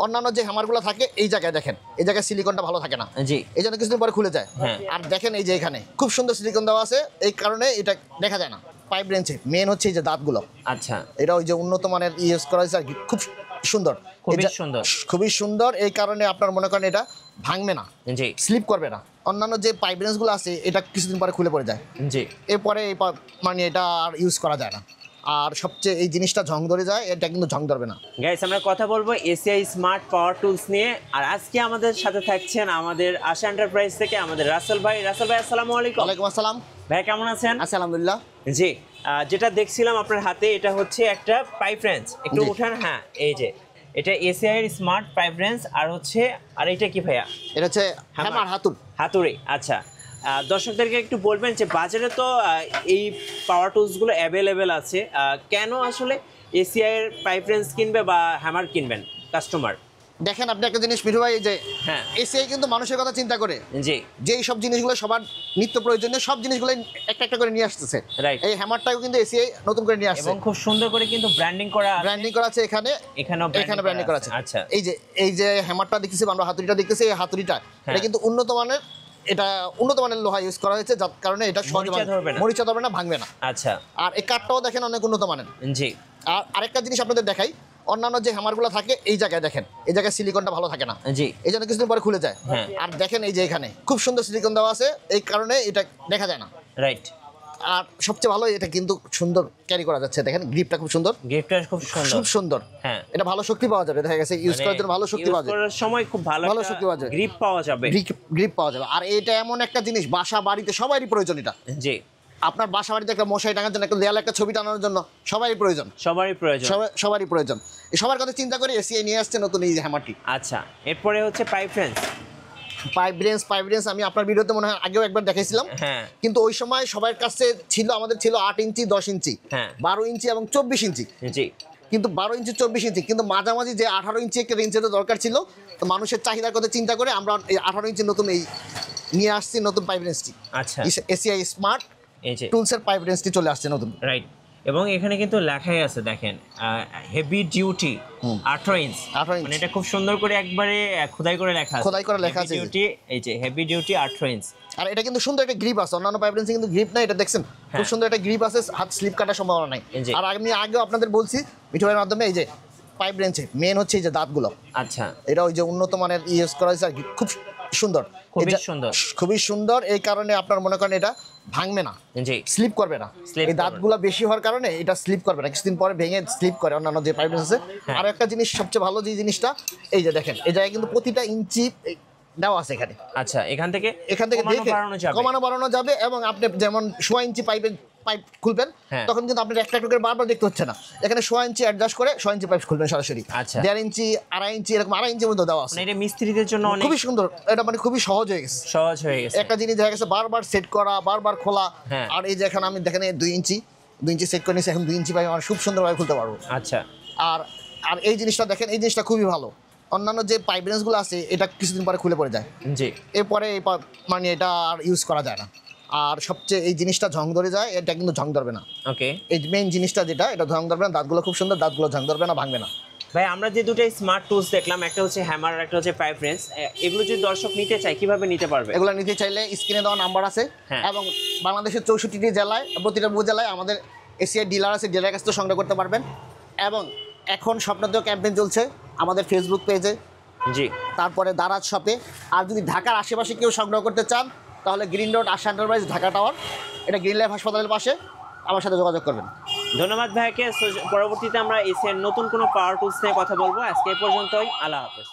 অন্যান্য যে হ্যামারগুলো থাকে এই জায়গায় দেখেন, এই জায়গায় সিলিকনটা ভালো থাকে না, জি, এই জন্য কিছুদিন পরে খুলে যায়। আর দেখেন এই যে এখানে খুব সুন্দর সিলিকন দেওয়া আছে, এই কারণে এটা দেখা যায় না। পাইপ রেঞ্চে মেন হচ্ছে এই যে দাঁতগুলো, আচ্ছা, এটা ওই যে উন্নত মানের ইউজ করা হয়েছে আর কি, খুব সুন্দর, খুবই সুন্দর, খুবই সুন্দর। এই কারণে আপনার মনে করেন এটা ভাঙবে না, জি, স্লিপ করবে না। অন্যান্য যে পাইপ রেঞ্জগুলো আছে এটা কিছুদিন পরে খুলে পড়ে যায়, জি, এরপরে মানে এটা আর ইউজ করা যায় না। আর সবচেয়ে এই জিনিসটা ঝং ধরে যায়, এটা কিন্তু ঝং ধরবে না। গাইস আমরা কথা বলবো এসিআই স্মার্ট পাওয়ার টুলস নিয়ে। আর আজকে আমাদের সাথে থাকছেন আমাদের আশা এন্টারপ্রাইজ থেকে আমাদের রাসেল ভাই। রাসেল ভাই আসসালামু আলাইকুম। ওয়ালাইকুম আসসালাম ভাই, কেমন আছেন? আছি আলহামদুলিল্লাহ। জি, যেটা দেখছিলাম আপনার হাতে, এটা হচ্ছে একটা পাইপ রেঞ্জ, একটু জি। উঠান। হ্যাঁ, এই যে এটা এসিআই এর স্মার্ট পাইপ রেঞ্জ। আর হচ্ছে, আর এটা কি ভাইয়া? এটা হচ্ছে হ্যামার হাতুড়ি। আচ্ছা, দর্শকদেরকে একটু বলবেন যে বাজারে তো এই পাওয়ার টুলসগুলো অ্যাভেলেবেল আছে, কেন আসলে এসিআই এর পাইপ রেঞ্জ কিনবে বা হ্যামার কিনবেন কাস্টমার? দেখেন আপনি একটা জিনিস মিঠু ভাই, এই যে হ্যাঁ, এসিআই কিন্তু মানুষের কথা চিন্তা করে, জি, যেই সব জিনিসগুলো সবার নিত্য প্রয়োজনীয় সব জিনিসগুলো একটা একটা করে নিয়ে আসতেছে। রাইট। এই হ্যামারটাও কিন্তু এসিআই নতুন করে নিয়ে আসছে এবং খুব সুন্দর করে কিন্তু ব্র্যান্ডিং করা আছে। ব্র্যান্ডিং করা আছে এখানে ব্র্যান্ডিং করা আছে। আচ্ছা, এই যে হ্যামারটা দেখতেছি, আমরা হাতুড়িটা দেখতেছি, এই হাতুড়িটা এটা কিন্তু উন্নত মানের লোহা ইউজ করা হয়েছে, যার কারণে এটা মরিচা ধরবে না, ভাঙবে না। আচ্ছা, আর এই কাঠটাও দেখেন অনেক উন্নত মানের। জি, আর আরেকটা জিনিস আপনাদের দেখাই, অন্যান্য যে হ্যামারগুলো থাকে এই জায়গায় দেখেন, এই জায়গায় সিলিকনটা ভালো থাকে না, জি, এই জন্য কিছুদিন পরে খুলে যায়। আর দেখেন এই যে এখানে খুব সুন্দর সিলিকন দেওয়া আছে, এই কারণে এটা দেখা যায় না। রাইট। আর সবচেয়ে ভালো, এটা কিন্তু সুন্দর ক্যারি করা যাচ্ছে, দেখেন গ্রিপটা খুব সুন্দর, গিফটটা খুব সুন্দর। হ্যাঁ, এটা ভালো শক্তি পাওয়া যাবে, দেখা গেছে ইউজ করার জন্য ভালো শক্তি পাওয়া যাবে, করার সময় খুব ভালো শক্তি পাওয়া যাবে, গ্রিপ পাওয়া যাবে, গ্রিপ পাওয়া যাবে। আর এটা এমন একটা জিনিস বাসা বাড়িতে সবারই প্রয়োজন। এটা জি, আপনার বাসা বাড়িতে একটা মশারি টাঙার জন্য, একটা দেয়ালে একটা ছবি টানানোর জন্য সবারই প্রয়োজন, সবারই প্রয়োজন। সবার কথা চিন্তা করে এসিআই নিয়ে আসছে নতুন এই হ্যামারটি। আচ্ছা, এরপরে হচ্ছে পাইপ রেঞ্জ আমি আপনার ভিডিওতে মনে হয় আগেও একবার দেখাইছিলাম। হ্যাঁ, কিন্তু ওই সময় সবার কাছে আমাদের ছিল 8 ইঞ্চি, 10 ইঞ্চি, 12 ইঞ্চি এবং 24 ইঞ্চি। জি, কিন্তু 12 ইঞ্চি 24 ইঞ্চি, কিন্তু মাঝামাঝি যে 18 ইঞ্চি একটা রেঞ্জের দরকার ছিল, তো মানুষের চাহিদার কথা চিন্তা করে আমরা এই 18 ইঞ্চি নতুন এই নিয়ে আসছি, নতুন পাইপ রেঞ্জটি। আচ্ছা, এসিআই স্মার্ট টুলসের পাইপ রেঞ্জটি চলে আসছে নতুন। রাইট। এবং এখানে কিন্তু লেখাই আছে, দেখেন, হেভি ডিউটি 18 ইঞ্চ। মানে এটা খুব সুন্দর করে একবারে খোদাই করে লেখা আছে ডিউটি, এই যে হেভি ডিউটি 18 ইঞ্চ। আর এটা কিন্তু সুন্দর একটা গ্রিপ আছে, অন্যান্য পাইপ রেঞ্জে কিন্তু গ্রিপ নাই, এটা দেখছেন খুব সুন্দর একটা গ্রিপ আছে, হাত স্লিপ কাটার সম্ভাবনা নাই। আর আমি আগেও আপনাদের বলছি ভিডিওর মাধ্যমে, এই যে পাইপ রেঞ্জে মেন হচ্ছে এই যে দাঁতগুলো, আচ্ছা, এটা ওই যে উন্নত মানের ইউজ করা হয়েছে আর কি, খুবই সুন্দর। এই কারণে আপনার মনে করেন এটা ভাঙবে না, স্লিপ করবে না। এই দাঁতগুলো বেশি হওয়ার কারণে এটা স্লিপ করবে না, কিছুদিন পরে ভেঙে স্লিপ করে অন্যান্য যে পাইপ আছে। আর একটা জিনিস সবচেয়ে ভালো যে জিনিসটা, এই যে দেখেন এই জায়গায় কিন্তু প্রতিটা ইঞ্চি দেওয়া আছে এখানে। আচ্ছা, এখান থেকে দেখে কমানো বাড়ানো যাবে। এবং আপনি যেমন 1.5 ইঞ্চি পাইপ খুলবেন, তখন কিন্তু আপনার একটা করে বারবার দেখতে হচ্ছে না, এখানে 1.5 ইঞ্চি অ্যাডজাস্ট করে 1.5 ইঞ্চি পাইপ খুলবেন সরাসরি। 1.5 ইঞ্চি, 2.5 ইঞ্চি, এরকম 2.5 ইঞ্চির মধ্যে দেওয়া আছে। এটা মিস্ত্রিদের জন্য খুবই সুন্দর, এটা মানে খুবই সহজ হয়ে গেছে। একটা জিনিস দেখা গেছে বারবার সেট করা, বারবার খোলা। আর এই যে এখন আমি দেখেন 2 ইঞ্চি সেট করে নিয়েছি, এখন 2 ইঞ্চি পাইপ আমরা খুব সুন্দরভাবে খুলতে পারবো। আচ্ছা, আর এই জিনিসটা দেখেন, এই জিনিসটা খুবই ভালো। অন্যান্য যে পাইপ রেঞ্জগুলো আছে এটা কিছুদিন পরে খুলে পড়ে যায়, জি, এরপরে মানে এটা আর ইউজ করা যায় না। আর সবচেয়ে এই জিনিসটা ঝং ধরে যায়, এটা কিন্তু ঝং ধরবে না। ওকে, এই মেইন জিনিসটা যেটা, এটা ঝং ধরবে না, দাঁতগুলো খুব সুন্দর, দাঁতগুলো ঝং ধরবে না, ভাঙবে না। ভাই, আমরা যে দুটো স্মার্ট টুলস দেখলাম, একটা হচ্ছে হ্যামার আর একটা হচ্ছে পাইপ রেঞ্জ, এগুলো যদি দর্শক নিতে চায় কিভাবে নিতে পারবে? এগুলো নিতে চাইলে স্ক্রিনে দেওয়া নাম্বার আছে, এবং বাংলাদেশের 64টি জেলায়, প্রতিটা উপজেলায় আমাদের এসিআই ডিলার আছে, ডিলারের কাছ থেকে সংগ্রহ করতে পারবেন। এবং এখন স্বপ্নদীয় ক্যাম্পেইন চলছে আমাদের ফেসবুক পেজে, জি, তারপরে দারাজ শপে। আর যদি ঢাকার আশেপাশে কেউ সংগ্রহ করতে চান, তাহলে গ্রিন রোড আশা এন্টারপ্রাইজ, ঢাকা টাওয়ার, এটা গ্রিন লাইফ হাসপাতালের পাশে, আমার সাথে যোগাযোগ করবেন। ধন্যবাদ ভাইকে। পরবর্তীতে আমরা এসিআই নতুন কোনো পাওয়ার টুলস নিয়ে কথা বলবো। আজকে এই পর্যন্তই, আল্লাহ হাফেজ।